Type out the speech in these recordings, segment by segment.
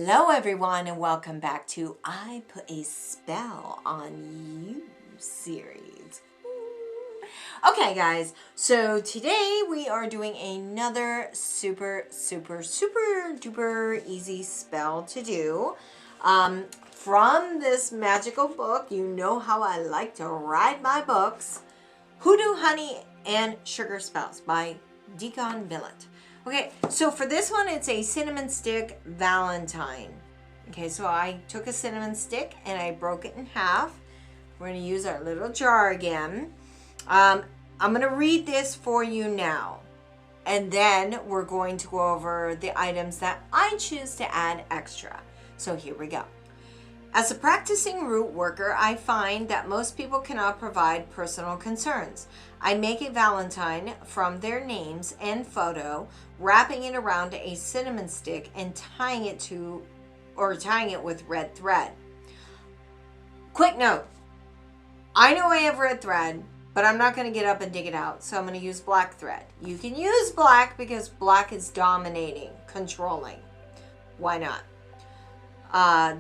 Hello everyone and welcome back to I Put a Spell on You series. Okay guys, so today we are doing another super duper easy spell to do. From this magical book, you know how I like to write my books, Hoodoo, Honey, and Sugar Spells by Deacon Billet. Okay, so for this one, it's a cinnamon stick Valentine. Okay, so I took a cinnamon stick and I broke it in half. We're going to use our little jar again. I'm going to read this for you now. And then we're going to go over the items that I choose to add extra. So here we go. As a practicing root worker, I find that most people cannot provide personal concerns. I make a Valentine from their names and photo, wrapping it around a cinnamon stick and tying it with red thread. Quick note, I know I have red thread, but I'm not going to get up and dig it out, so I'm going to use black thread. You can use black because black is dominating, controlling. Why not?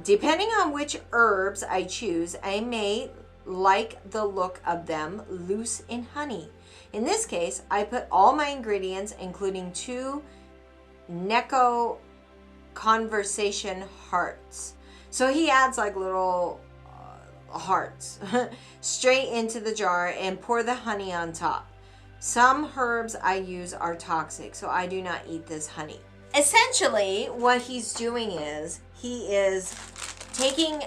Depending on which herbs I choose, I may like the look of them loose in honey. In this case, I put all my ingredients, including 2 Neko conversation hearts. So he adds like little hearts straight into the jar and pour the honey on top. Some herbs I use are toxic, so I do not eat this honey. Essentially, what he's doing is he is taking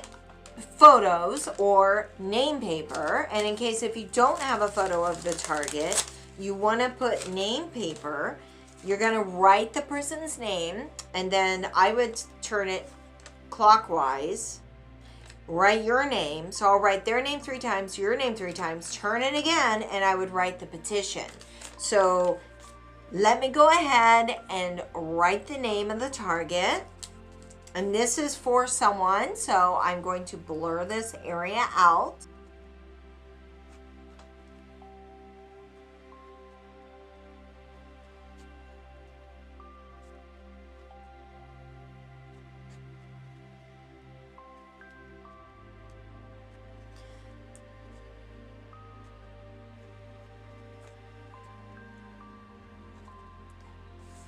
photos or name paper, and in case if you don't have a photo of the target, you want to put name paper. You're going to write the person's name, and then I would turn it clockwise. Write your name. So I'll write their name 3 times, your name 3 times, turn it again, and I would write the petition. So let me go ahead and write the name of the target. And this is for someone, so I'm going to blur this area out.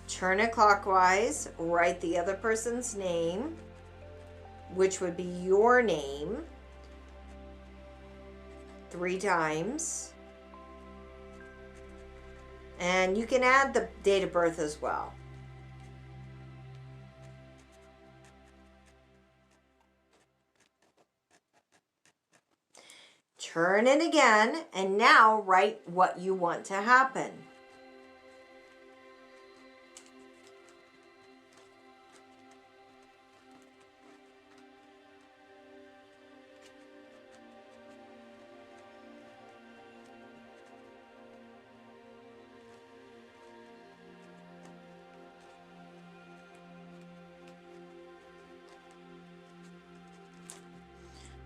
Turn it clockwise, write the other person's name, which would be your name, 3 times. And you can add the date of birth as well. Turn it again, and now write what you want to happen.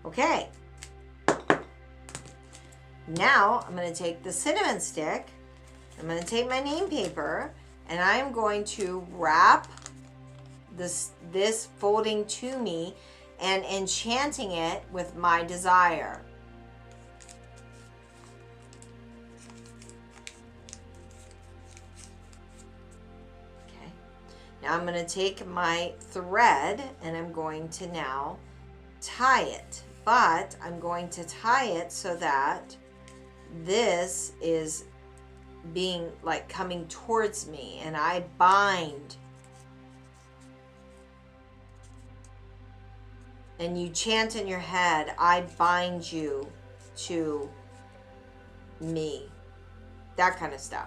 Okay, now I'm going to take the cinnamon stick, I'm going to take my name paper, and I'm going to wrap this folding to me and enchanting it with my desire. Okay, now I'm going to take my thread and I'm going to now tie it. But I'm going to tie it so that this is being like coming towards me, and I bind. And you chant in your head, I bind you to me. That kind of stuff.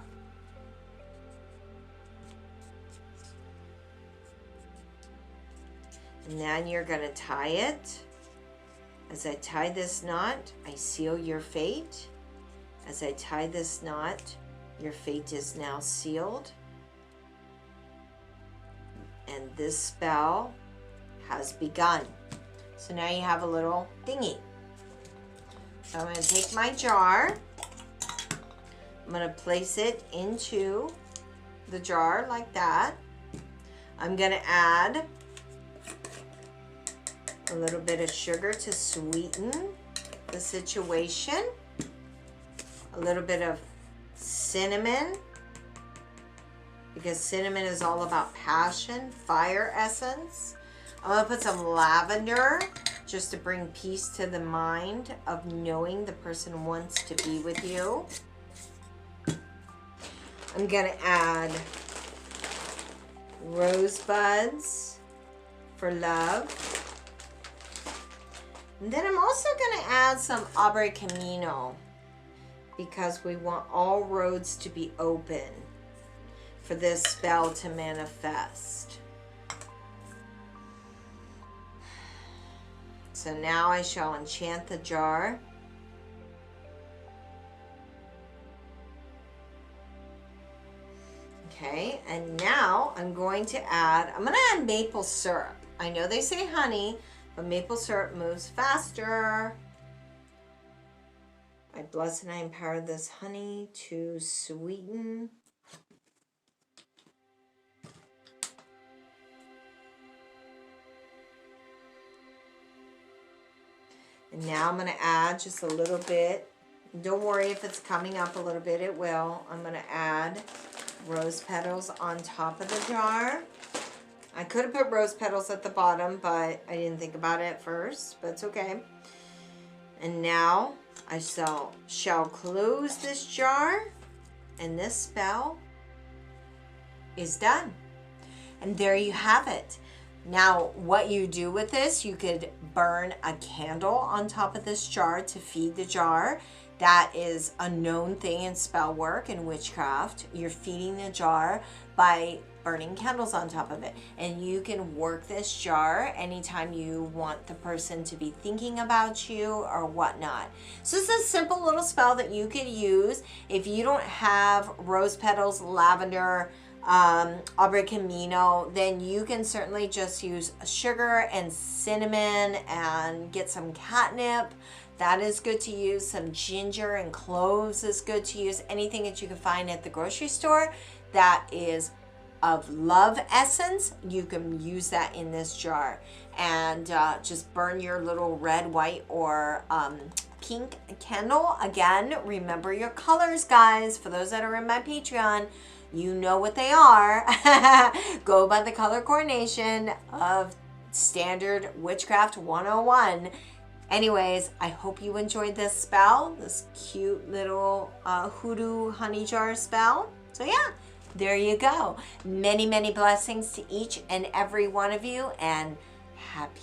And then you're going to tie it. As I tie this knot, I seal your fate. As I tie this knot, your fate is now sealed. And this spell has begun. So now you have a little thingy. So I'm going to take my jar. I'm going to place it into the jar like that. I'm going to add A little bit of sugar to sweeten the situation. A little bit of cinnamon, because cinnamon is all about passion, fire essence. I'm gonna put some lavender just to bring peace to the mind of knowing the person wants to be with you. I'm gonna add rosebuds for love. And then I'm also gonna add some Abre Camino, because we want all roads to be open for this spell to manifest. So now I shall enchant the jar. Okay, and now I'm going to add maple syrup. I know they say honey, but maple syrup moves faster. I bless and I empower this honey to sweeten. And now I'm going to add just a little bit. Don't worry if it's coming up a little bit, it will. I'm going to add rose petals on top of the jar. I could have put rose petals at the bottom, but I didn't think about it at first, but it's okay. And now I shall close this jar, and this spell is done. And there you have it. Now, what you do with this, you could burn a candle on top of this jar to feed the jar. That is a known thing in spell work and witchcraft. You're feeding the jar by burning candles on top of it. And you can work this jar anytime you want the person to be thinking about you or whatnot. So this is a simple little spell that you could use. If you don't have rose petals, lavender, Abre Camino, then you can certainly just use sugar and cinnamon and get some catnip. That is good to use. Some ginger and cloves is good to use. Anything that you can find at the grocery store that is of love essence, you can use that in this jar. And just burn your little red, white, or pink candle. Again, remember your colors, guys. For those that are in my Patreon, you know what they are. Go by the color coordination of Standard Witchcraft 101. Anyways, I hope you enjoyed this spell, this cute little hoodoo honey jar spell. So yeah, there you go. Many, many blessings to each and every one of you, and happy